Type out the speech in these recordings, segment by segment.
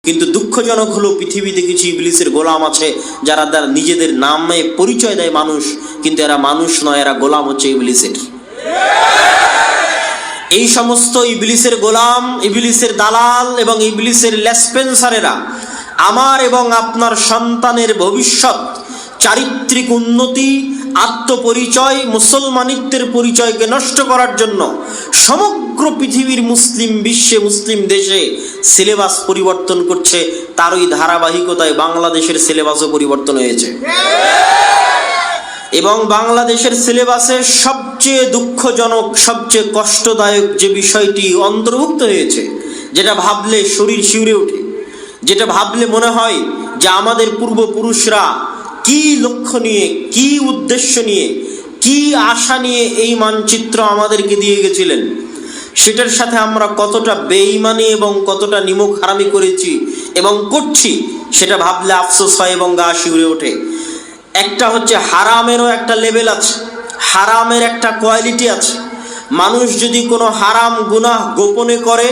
কিন্তু দুঃখজনক হলো পৃথিবীতে কিছু ইবলিসের গোলাম আছে যারা নিজেদের নামে পরিচয় দেয় মানুষ, কিন্তু এরা মানুষ নয়, এরা গোলাম হচ্ছে ইবলিসের। এই সমস্ত ইবলিসের গোলাম, ইবলিসের দালাল এবং ইবলিসের লেসপেন্সারেরা আমার এবং আপনার সন্তানের ভবিষ্যৎ, চারিত্রিক উন্নতি, আত্মপরিচয়, মুসলমানিত্বের পরিচয়কে নষ্ট করার জন্য সমগ্র পৃথিবীর মুসলিম বিশ্বে, মুসলিম দেশে সিলেবাস পরিবর্তন করছে। তারই ধারাবাহিকতায় বাংলাদেশের সিলেবাসও পরিবর্তন হয়েছে। এবং বাংলাদেশের সিলেবাসে সবচেয়ে দুঃখজনক, সবচেয়ে কষ্টদায়ক যে বিষয়টি অন্তর্ভুক্ত হয়েছে, যেটা ভাবলে শরীর শিউরে ওঠে, যেটা ভাবলে মনে হয় যে আমাদের পূর্বপুরুষরা কি লক্ষ্য নিয়ে, কি উদ্দেশ্য নিয়ে, কি আশা নিয়ে এই মানচিত্র আমাদেরকে দিয়ে গেছিলেন, সেটার সাথে আমরা কতটা বেঈমানি এবং কতটা নিমক হারামি করেছি এবং করছি, সেটা ভাবলে আফসোস হয় এবং গা শিউরে ওঠে। একটা হচ্ছে হারামেরও একটা লেভেল আছে, হারামের একটা কোয়ালিটি আছে। মানুষ যদি কোনো হারাম গুনাহ গোপনে করে,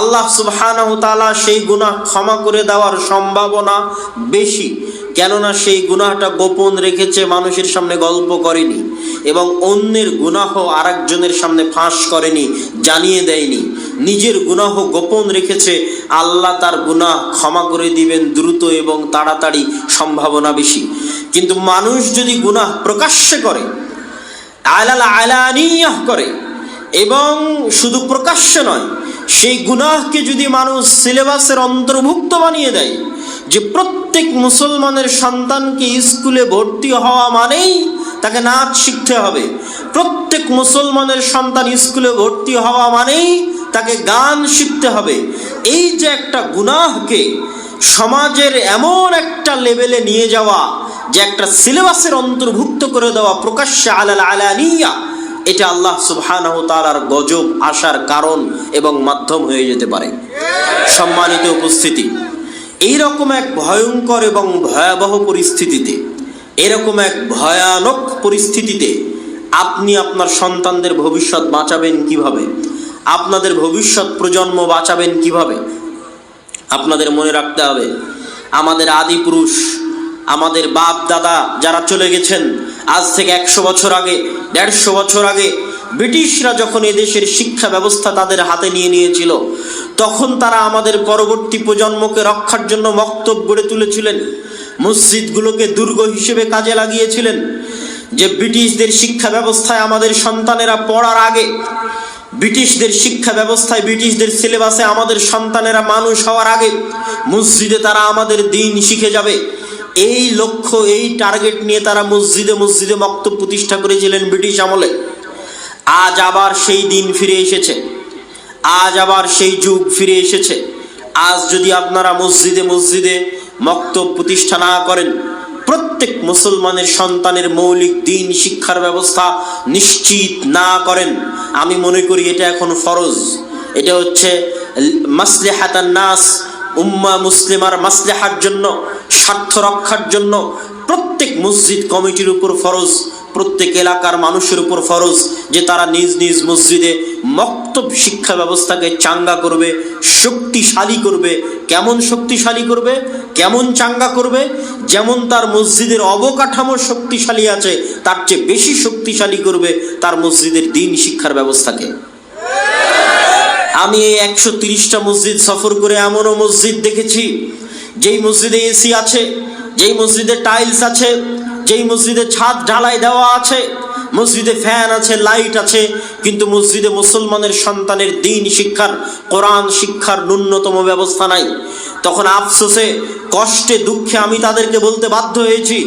আল্লাহ সুবহানাহু তাআলা সেই গুনাহ ক্ষমা করে দেওয়ার সম্ভাবনা বেশি, কেননা সেই গুনাহটা গোপন রেখেছে, মানুষের সামনে গল্প করেনি এবং অন্যের গুনাহ আরেকজনের সামনে ফাঁস করেনি, জানিয়ে দেয়নি। নিজের গুনাহ গোপন রেখেছে, আল্লাহ তার গুনাহ ক্ষমা করে দিবেন দ্রুত এবং তাড়াতাড়ি, সম্ভাবনা বেশি। কিন্তু মানুষ যদি গুনাহ প্রকাশ্যে করে, আলানিয়াহ করে, এবং শুধু প্রকাশ্যে নয়, সেই গুনাহকে যদি মানুষ সিলেবাসের অন্তর্ভুক্ত বানিয়ে দেয় যে প্রত্যেক মুসলমানের সন্তানকে স্কুলে ভর্তি হওয়া মানেই তাকে নাচ শিখতে হবে, প্রত্যেক মুসলমানের সন্তান স্কুলে ভর্তি হওয়া মানেই তাকে গান শিখতে হবে, এই যে একটা গুনাহকে সমাজের এমন একটা লেভেলে নিয়ে যাওয়া, যে একটা সিলেবাসের অন্তর্ভুক্ত করে দেওয়া প্রকাশ্যে আলানিয়া, এটা আল্লাহ সুবহানাহু তাআলার গজব আসার কারণ এবং মাধ্যম হয়ে যেতে পারে। সম্মানিত উপস্থিতি, এইরকম এক ভয়ঙ্কর এবং ভয়াবহ পরিস্থিতিতে, এরকম এক ভয়ানক পরিস্থিতিতে আপনি আপনার সন্তানদের ভবিষ্যৎ বাঁচাবেন কিভাবে? আপনাদের ভবিষ্যৎ প্রজন্ম বাঁচাবেন কিভাবে? আপনাদের মনে রাখতে হবে, আমাদের আদি পুরুষ, আমাদের বাপ দাদা যারা চলে গেছেন, আজ থেকে 100 বছর আগে, 150 বছর আগে ব্রিটিশরা যখন এদেশের শিক্ষা ব্যবস্থা তাদের হাতে নিয়ে নিয়েছিল, তখন তারা আমাদের পরবর্তী প্রজন্মকে রক্ষার জন্য মক্তব গড়ে তুলেছিলেন, মসজিদগুলোকে দুর্গ হিসেবে কাজে লাগিয়েছিলেন। যে ব্রিটিশদের শিক্ষা ব্যবস্থায় আমাদের সন্তানেরা পড়ার আগে, ব্রিটিশদের শিক্ষা ব্যবস্থায়, ব্রিটিশদের সিলেবাসে আমাদের সন্তানেরা মানুষ হওয়ার আগে মসজিদে তারা আমাদের দ্বীন শিখে যাবে, এই লক্ষ্য, এই টার্গেট নিয়ে তারা মসজিদে মসজিদে মক্তব প্রতিষ্ঠা করেছিলেন ব্রিটিশ আমলে। আজ আবার সেই দিন ফিরে এসেছে, আজ আবার সেই যুগ ফিরে এসেছে। আজ যদি আপনারা মসজিদে মসজিদে মক্তব প্রতিষ্ঠা না করেন, প্রত্যেক মুসলমানের সন্তানের মৌলিক দ্বীন শিক্ষার ব্যবস্থা নিশ্চিত না করেন, আমি মনে করি এটা এখন ফরজ। এটা হচ্ছে মাসলিহাতান নাস, উম্মাহ মুসলিমার মাসলিহার জন্য, স্বার্থ রক্ষার জন্য প্রত্যেক মসজিদ কমিটির উপর ফরজ, প্রত্যেক এলাকার মানুষের উপর ফরজ যে তারা নিজ নিজ মসজিদে মক্তব শিক্ষা ব্যবস্থাকে চাঙ্গা করবে, শক্তিশালী করবে। কেমন শক্তিশালী করবে, কেমন চাঙ্গা করবে? যেমন তার মসজিদের অবকাঠামো শক্তিশালী আছে, তার চেয়ে বেশি শক্তিশালী করবে তার মসজিদের দ্বীন শিক্ষার ব্যবস্থাকে। আমি এই 130টা মসজিদ সফর করে এমনও মসজিদ দেখেছি যেই মসজিদে এসি আছে, যেই মসজিদে টাইলস আছে, যেই মসজিদে ছাদ ঢালাই দেওয়া আছে, মসজিদে ফ্যান আছে, লাইট আছে, কিন্তু মসজিদে মুসলমানের সন্তানের দ্বীন শিক্ষার, কোরআন শিক্ষার ন্যূনতম ব্যবস্থা নাই। তখন আফসোসে, কষ্টে, দুঃখে আমি তাদেরকে বলতে বাধ্য হয়েছি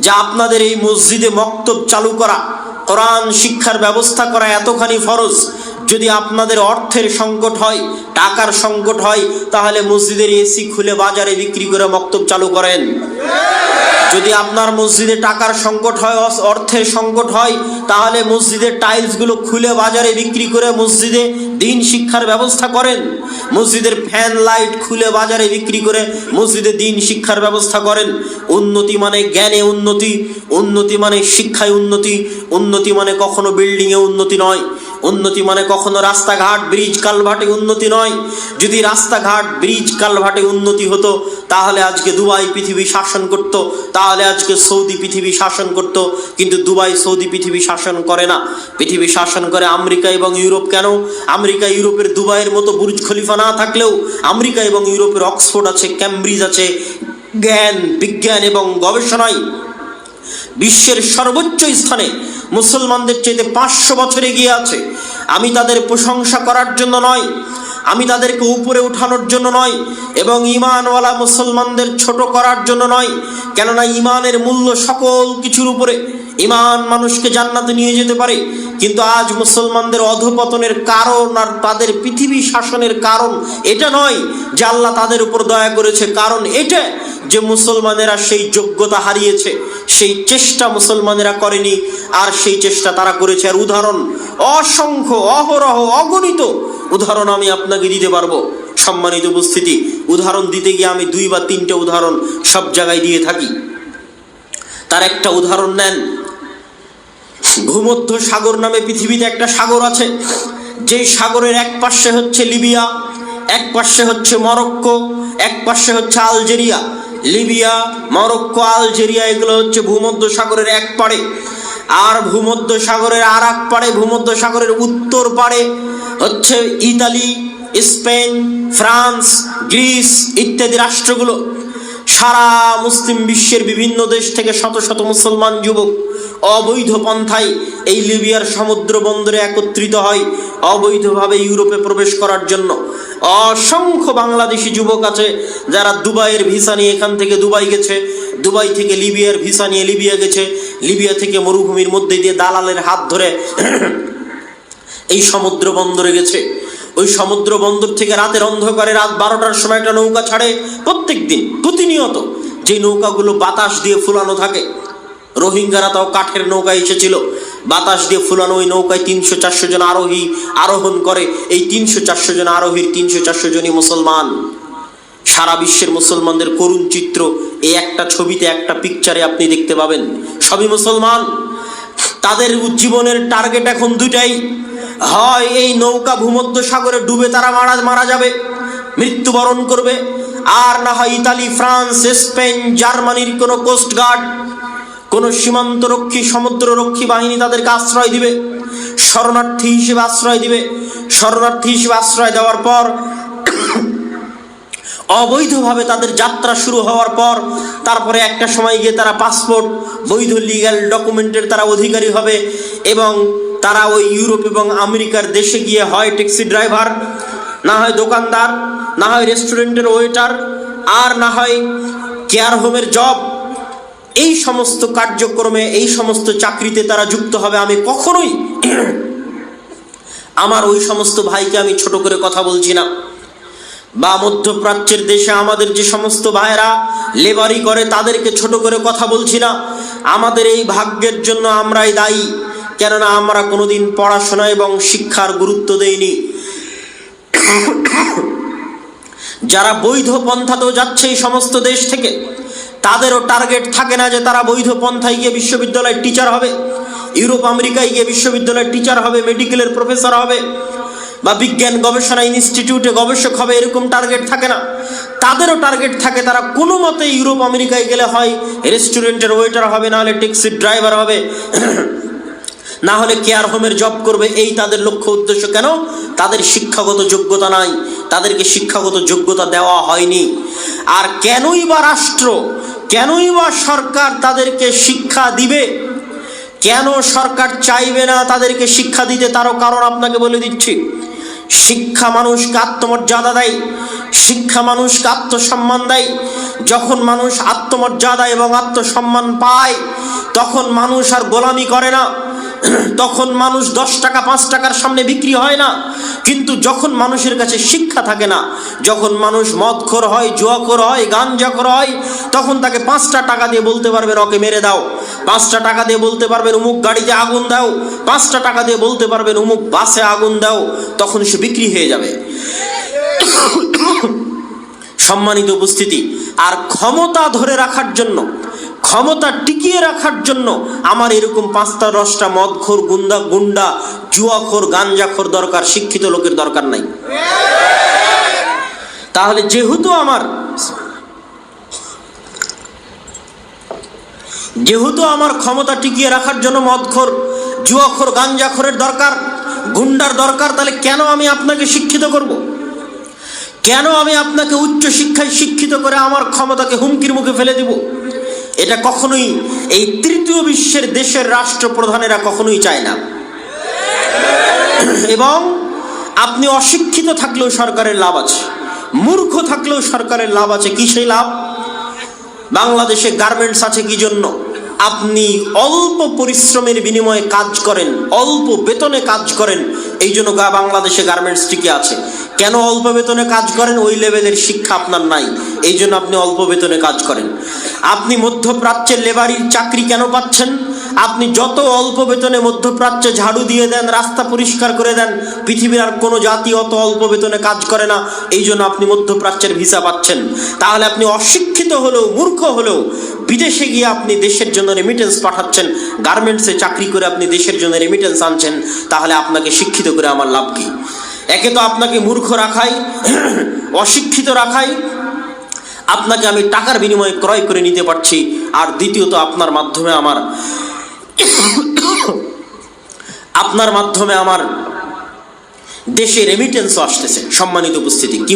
যে আপনাদের এই মসজিদে মক্তব চালু করা, কোরআন শিক্ষার ব্যবস্থা করা এতখানি ফরজ। যদি আপনাদের অর্থের সংকট হয়, টাকার সংকট হয়, তাহলে মসজিদের এসি খুলে বাজারে বিক্রি করে মক্তব চালু করেন। যদি আপনার মসজিদে টাকার সংকট হয়, অর্থের সংকট হয়, তাহলে মসজিদের টাইলসগুলো খুলে বাজারে বিক্রি করে মসজিদে দ্বীন শিক্ষার ব্যবস্থা করেন। মসজিদের ফ্যান লাইট খুলে বাজারে বিক্রি করে মসজিদে দ্বীন শিক্ষার ব্যবস্থা করেন। উন্নতি মানে জ্ঞানে উন্নতি, উন্নতি মানে শিক্ষায় উন্নতি, উন্নতি মানে কখনো বিল্ডিংয়ে উন্নতি নয়, উন্নতি মানে কখনো রাস্তাঘাট ব্রিজ কালভার্টে উন্নতি নয়। যদি রাস্তাঘাট ব্রিজ কালভার্টে উন্নতি হতো তাহলে আজকে দুবাই পৃথিবী শাসন করত, তাহলে আজকে সৌদি পৃথিবী শাসন করত। কিন্তু দুবাই সৌদি পৃথিবী শাসন করে না, পৃথিবী শাসন করে আমেরিকা এবং ইউরোপ। কেন? আমেরিকা ইউরোপের দুবাইয়ের মতো বুর্জ খলিফা না থাকলেও আমেরিকা এবং ইউরোপের অক্সফোর্ড আছে, ক্যামব্রিজ আছে, জ্ঞান বিজ্ঞান এবং গবেষণায় বিশ্বের সর্বোচ্চ স্থানে মুসলমানদের চাইতে 500 বছর এগিয়ে আছে। আমি তাদের প্রশংসা করার জন্য নয়, আমি তাদেরকে উপরে উঠানোর জন্য নয়, এবং ঈমানওয়ালা মুসলমানদের ছোট করার জন্য নয়। কেননা ঈমানের মূল্য সকল কিছুর উপরে। ঈমান মানুষকে জান্নাতে নিয়ে যেতে পারে, কিন্তু আজ মুসলমানদের অধঃপতনের কারণ আর তাদের পৃথিবী শাসনের কারণ এটা নয় যে আল্লাহ তাদের উপর দয়া করেছে, কারণ এটা যে মুসলমানেরা সেই যোগ্যতা হারিয়েছে, সেই চেষ্টা মুসলমানেরা করেনি, আর সেই চেষ্টা তারা করেছে। আর উদাহরণ অসংখ্য, অহরহ, অগণিত উদাহরণ আমি আপনাকে দিতে পারবো। সম্মানিত উপস্থিতি, উদাহরণ দিতে গিয়ে আমি 2 বা 3টে উদাহরণ সব জায়গায় দিয়ে থাকি। তার একটা উদাহরণ নেন, ভূমধ্য সাগর নামে পৃথিবীতে একটা সাগর আছে, যেই সাগরের এক পাশে হচ্ছে লিবিয়া, এক পাশে হচ্ছে মরক্কো, এক পাশে হচ্ছে আলজেরিয়া। লিবিয়া, মরক্কো, আলজেরিয়া এগুলো হচ্ছে ভূমধ্য সাগরের এক পাড়ে। আর ভূমধ্য সাগরের আর এক পাড়ে, ভূমধ্য সাগরের উত্তর পাড়ে হচ্ছে ইতালি, স্পেন, ফ্রান্স, গ্রিস ইত্যাদি রাষ্ট্রগুলো। সারা মুসলিম বিশ্বের বিভিন্ন দেশ থেকে শত শত মুসলমান যুবক অবৈধ পন্থায় এই লিবিয়ার সমুদ্র বন্দরে একত্রিত হয় অবৈধভাবে ইউরোপে প্রবেশ করার জন্য। অসংখ্য বাংলাদেশি যুবক আছে যারা দুবাইয়ের ভিসা নিয়ে এখান থেকে দুবাই গেছে, দুবাই থেকে লিবিয়ার ভিসা নিয়ে লিবিয়া গেছে, লিবিয়া থেকে মরুভূমির মধ্যে দিয়ে দালালের হাত ধরে এই সমুদ্র বন্দরে গেছে। ওই সমুদ্র বন্দর থেকে রাতের অন্ধকারে রাত 12টার সময় একটা নৌকা ছাড়ে প্রত্যেক দিন, প্রতিনিয়ত। যে নৌকাগুলো বাতাস দিয়ে ফুলানো থাকে, রোহিঙ্গারা তাও কাঠের নৌকা এসেছিল, বাতাস দিয়ে ফুলানো ওই নৌকায় 300-400 জন আরোহী আরোহণ করে। এই 300-400 জন আরোহীর 300-400 জনই মুসলমান। সারা বিশ্বের মুসলমানদের করুণ চিত্র এই একটা ছবিতে, একটা পিকচারে আপনি দেখতে পাবেন। সবই মুসলমান। তাদের জীবনের টার্গেট এখন 2টাই, হয় এই নৌকা ভূমধ্য সাগরে ডুবে তারা মারা যাবে, মৃত্যুবরণ করবে, আর না হয় ইতালি, ফ্রান্স, স্পেন, জার্মানির কোনো কোস্টগার্ড, কোনো সীমান্তরক্ষী, সমুদ্ররক্ষী বাহিনী তাদেরকে আশ্রয় দিবে, শরণার্থী হিসেবে আশ্রয় দিবে। শরণার্থী হিসেবে আশ্রয় দেওয়ার পর অবৈধভাবে তাদের যাত্রা শুরু হওয়ার পর তারপরে একটা সময় গিয়ে তারা পাসপোর্ট, বৈধ লিগ্যাল ডকুমেন্টের তারা অধিকারী হবে, এবং তারা ওই ইউরোপ এবং আমেরিকার দেশে গিয়ে হয় ট্যাক্সি ড্রাইভার, না হয় দোকানদার, না হয় রেস্টুরেন্টের ওয়েটার, আর না হয় কেয়ার হোমের জব। এই সমস্ত কার্যক্রমে, এই সমস্ত চাকরিতে তারা যুক্ত হবে। আমি কখনোই আমার ওই সমস্ত ভাইকে আমি ছোট করে কথা বলছি না, বা মধ্যপ্রাচ্যের দেশে আমাদের যে সমস্ত ভাইয়েরা লেবারি করে তাদেরকে ছোট করে কথা বলছি না। আমাদের এই ভাগ্যের জন্য আমরাই দায়ী, কেননা আমরা কোনোদিন পড়াশোনা এবং শিক্ষার গুরুত্ব দেইনি। যারা বৈধ পন্থাতেও যাচ্ছে এই সমস্ত দেশ থেকে, তাদেরও টার্গেট থাকে না যে তারা বৈধ পন্থায় গিয়ে বিশ্ববিদ্যালয়ের টিচার হবে, ইউরোপ আমেরিকায় গিয়ে বিশ্ববিদ্যালয়ের টিচার হবে, মেডিকেলের প্রফেসর হবে, বা বিজ্ঞান গবেষণা ইনস্টিটিউটে গবেষক হবে, এরকম টার্গেট থাকে না। তাদেরও টার্গেট থাকে তারা কোনো মতে ইউরোপ আমেরিকায় গেলে হয় রেস্টুরেন্টের ওয়েটার হবে, না হলে ট্যাক্সির ড্রাইভার হবে, না হলে কেয়ার হোমের জব করবে। এই তাদের লক্ষ্য উদ্দেশ্য। কেন? তাদের শিক্ষাগত যোগ্যতা নাই, তাদেরকে শিক্ষাগত যোগ্যতা দেওয়া হয়নি। আর কেনই বা রাষ্ট্র, কেনই বা সরকার তাদেরকে শিক্ষা দিবে? কেন সরকার চাইবে না তাদেরকে শিক্ষা দিতে? তারও কারণ আপনাকে বলে দিচ্ছি। শিক্ষা মানুষকে আত্মমর্যাদা দেয়, শিক্ষা মানুষকে আত্মসম্মান দেয়। যখন মানুষ আত্মমর্যাদা এবং আত্মসম্মান পায় তখন মানুষ আর গোলামি করে না, তখন মানুষ 10 টাকা 5 টাকার সামনে বিক্রি হয় না। কিন্তু যখন মানুষের কাছে শিক্ষা থাকে না, যখন মানুষ মদখোর হয়, জুয়াখোর হয়, গাঞ্জাখোর হয়, তখন তাকে 5টা টাকা দিয়ে বলতে পারবেন ওকে মেরে দাও, 5টা টাকা দিয়ে বলতে পারবেন অমুক গাড়িতে আগুন দাও, 5টা টাকা দিয়ে বলতে পারবেন অমুক বাসে আগুন দাও, তখন সে বিক্রি হয়ে যাবে। সম্মানিত উপস্থিতি, আর ক্ষমতা ধরে রাখার জন্য, ক্ষমতা টিকিয়ে রাখার জন্য আমার এরকম 5-10টা মদখোর, গুন্ডা, জুয়াখোর, গাঞ্জাখোর দরকার, শিক্ষিত লোকের দরকার নাই। তাহলে যেহেতু আমার ক্ষমতা টিকিয়ে রাখার জন্য মদখোর, জুয়াখোর, গাঞ্জাখোরের দরকার, গুন্ডার দরকার, তাহলে কেন আমি আপনাকে শিক্ষিত করব? কেন আমি আপনাকে উচ্চ শিক্ষায় শিক্ষিত করে আমার ক্ষমতাকে হুমকির মুখে ফেলে দিব? এটা কখনোই এই তৃতীয় বিশ্বের দেশের রাষ্ট্রপ্রধানেরা কখনোই চায় না। এবং আপনি অশিক্ষিত থাকলেও সরকারের লাভ আছে, মূর্খ থাকলেও সরকারের লাভ আছে। কি সেই লাভ? বাংলাদেশে গার্মেন্টস আছে কি জন্য? আপনি অল্প পরিশ্রমের বিনিময়ে কাজ করেন, অল্প বেতনে কাজ করেন, এই জন্য বাংলাদেশে গার্মেন্টস টিকে আছে। কেন অল্প বেতনে কাজ করেন? ওই লেভেলের শিক্ষা আপনার নাই, এই জন্য আপনি অল্প বেতনে কাজ করেন। আপনি মধ্যপ্রাচ্যের লেবারির চাকরি কেন পাচ্ছেন? আপনি যত অল্প বেতনে মধ্যপ্রাচ্যে ঝাড়ু দিয়ে দেন, রাস্তা পরিষ্কার করে দেন, পৃথিবীর আর কোনো জাতি অত অল্প বেতনে কাজ করে না, এই জন্য আপনি মধ্যপ্রাচ্যের ভিসা পাচ্ছেন। তাহলে আপনি অশিক্ষিত হলেও, মূর্খ হলেও বিদেশে গিয়ে আপনি দেশের জন্য রেমিটেন্স পাঠাচ্ছেন, গার্মেন্টসে চাকরি করে আপনি দেশের জন্য রেমিটেন্স আনছেন, তাহলে আপনাকে শিক্ষিত করে আমার লাভ কি? একে তো আপনাকে মূর্খ রাখাই, অশিক্ষিত রাখাই, আপনাকে আমি টাকার বিনিময়ে ক্রয় করে নিতে পারছি, আর দ্বিতীয়ত আপনার মাধ্যমে আমার দেশে রেমিটেন্সও আসতেছে। সম্মানিত উপস্থিতি, কি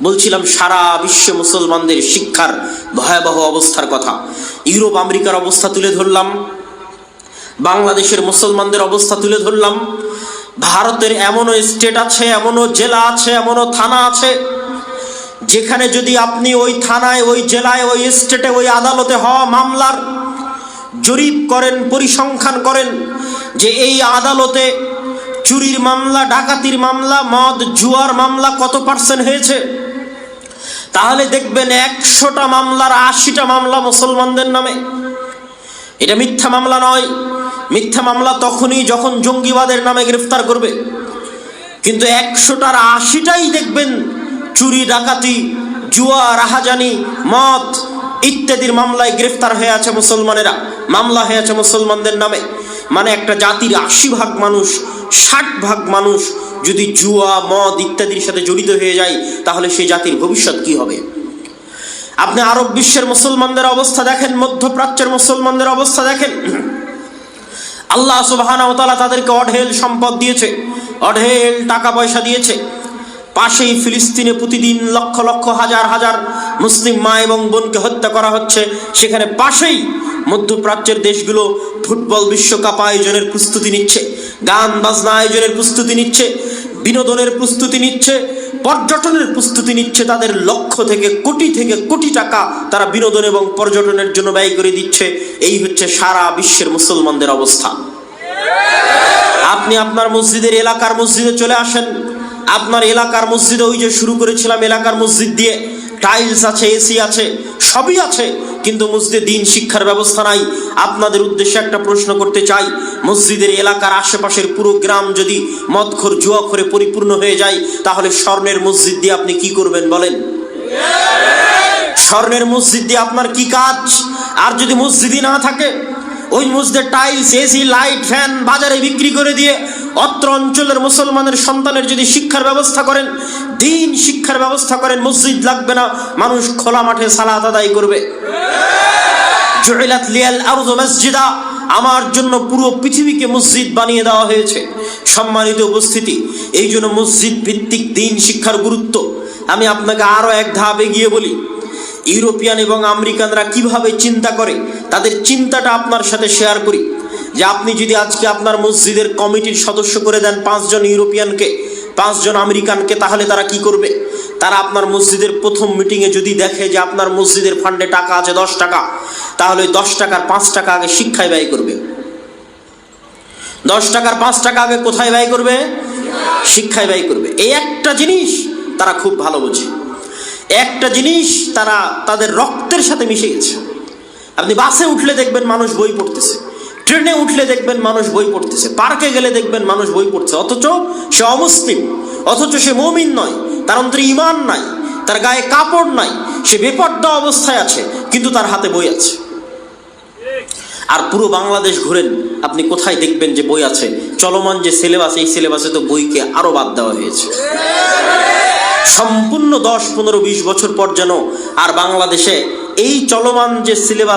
বলছিলাম সারা বিশ্বে মুসলমানদের শিক্ষার ভয়াবহ অবস্থার কথা। ইউরোপ আমেরিকার অবস্থা তুলে ধরলাম, বাংলাদেশের মুসলমানদের অবস্থা তুলে ধরলাম। ভারতের এমনও স্টেট আছে, এমনও জেলা আছে, এমনও থানা আছে, যেখানে যদি আপনি ওই থানায়, ওই জেলায়, ওই স্টেটে, ওই আদালতে হওয়া মামলার জরিপ করেন, পরিসংখ্যান করেন যে এই আদালতে চুরির মামলা, ডাকাতির মামলা, মদ জুয়ার মামলা কত % হয়েছে, তাহলে দেখবেন 100টা মামলার 80টা মামলা মুসলমানদের নামে। এটা মিথ্যা মামলা নয়। মিথ্যা মামলা তখনই যখন জঙ্গিবাদের নামে গ্রেফতার করবে, কিন্তু 100টার 80টাই দেখবেন চুরি, ডাকাতি, জুয়া, রাহাজানি, মদ ইত্যাদির মামলায় গ্রেফতার হয়ে আছে মুসলমানেরা, মামলা হয়ে আছে মুসলমানদের নামে। মানে একটা জাতির 80% মানুষ, 60% মানুষ যদি জুয়া, মদ ইত্যাদির সাথে জড়িত হয়ে যায়, তাহলে সেই জাতির ভবিষ্যৎ কি হবে? আপনি আরব বিশ্বের মুসলমানদের অবস্থা দেখেন, মধ্যপ্রাচ্যের মুসলমানদের অবস্থা দেখেন। আল্লাহ সুবহানাহু ওয়া তাআলা তাদেরকে অঢেল সম্পদ দিয়েছে, অঢেল টাকা পয়সা দিয়েছে। পাশেই ফিলিস্তিনে প্রতিদিন লক্ষ লক্ষ, হাজার হাজার মুসলিম মা এবং বোনকে হত্যা করা হচ্ছে। সেখানে পাশেই মধ্যপ্রাচ্যের দেশগুলো ফুটবল বিশ্বকাপ আয়োজনের প্রস্তুতি নিচ্ছে, গান বাজনা আয়োজনের প্রস্তুতি নিচ্ছে, বিনোদনের প্রস্তুতি নিচ্ছে, পর্যটনের প্রস্তুতি নিচ্ছে। তাদের লক্ষ থেকে কোটি টাকা তারা বিনোদন এবং পর্যটনের জন্য ব্যয় করে দিচ্ছে। এই হচ্ছে সারা বিশ্বের মুসলমানদের অবস্থা। আপনি আপনার মসজিদের, এলাকার মসজিদে চলে আসেন। আপনার এলাকার মসজিদে, ওই যে শুরু করেছিলাম, এলাকার মসজিদ দিয়ে টাইলস আছে, এসি আছে, সবই আছে, কিন্তু মসজিদে দিন শিক্ষার ব্যবস্থা নাই। আপনাদের উদ্দেশ্যে একটা প্রশ্ন করতে চাই, মসজিদের এলাকার আশেপাশের পুরো গ্রাম যদি মদখোর, জুয়াখোরে পরিপূর্ণ হয়ে যায়, তাহলে স্বর্ণের মসজিদ দিয়ে আপনি কি করবেন বলেন? স্বর্ণের মসজিদ দিয়ে আপনার কি কাজ? আর যদি মসজিদই না থাকে, ওই মসজিদের টাইলস, এসি, লাইট, ফ্যান বাজারে বিক্রি করে দিয়ে অত্র অঞ্চলের মুসলমানের সন্তানের যদি শিক্ষার ব্যবস্থা করেন, দিন শিক্ষার ব্যবস্থা করেন, মসজিদ লাগবে না, মানুষ খোলা মাঠে সালাত আদায় করবে। জুইলাত লিয়াল আরযু মাসজিদা, আমার জন্য পুরো পৃথিবীকে মসজিদ বানিয়ে দেওয়া হয়েছে। সম্মানিত উপস্থিতি, এই জন্য মসজিদ ভিত্তিক দিন শিক্ষার গুরুত্ব। আমি আপনাকে আরো এক ধাপ এগিয়ে বলি, ইউরোপিয়ান এবং আমেরিকানরা কিভাবে চিন্তা করে, তাদের চিন্তাটা আপনার সাথে শেয়ার করি। যে আপনি যদি আজকে আপনার মসজিদের কমিটির সদস্য করে দেন 5 জন ইউরোপিয়ানকে, 5 জন আমেরিকানকে, তাহলে তারা কি করবে? তারা আপনার মসজিদের প্রথম মিটিংয়ে যদি দেখে যে আপনার মসজিদের ফান্ডে টাকা আছে 10 টাকা, তাহলে 10 টাকার 5 টাকা আগে শিক্ষায় ব্যয় করবে। 10 টাকার 5 টাকা আগে কোথায় ব্যয় করবে? শিক্ষায় ব্যয় করবে। এই একটা জিনিস তারা খুব ভালো বোঝে, একটা জিনিস তারা তাদের রক্তের সাথে মিশে গেছে। আপনি বাসে উঠলে দেখবেন মানুষ বই পড়তেছে, ট্রেনে উঠলে দেখবেন মানুষ বই পড়তেছে, পার্কে গেলে দেখবেন মানুষ বই পড়ছে, অথচ সে অমুসলিম, অথচ সে মুমিন নয়, তার অন্তরে ঈমান নাই, তার গায়ে কাপড় নাই, সে বেপর্দা অবস্থায় আছে, কিন্তু তার হাতে বই আছে। আর পুরো বাংলাদেশ ঘুরেন, আপনি কোথায় দেখবেন যে বই আছে? চলমান যে সিলেবাস, এই সিলেবাসে তো বইকে আরো বাদ দেওয়া হয়েছে। সম্পূর্ণ 10, 15, 20 বছর পর যেন আর বাংলাদেশে এই চলমান যে সিলেবাস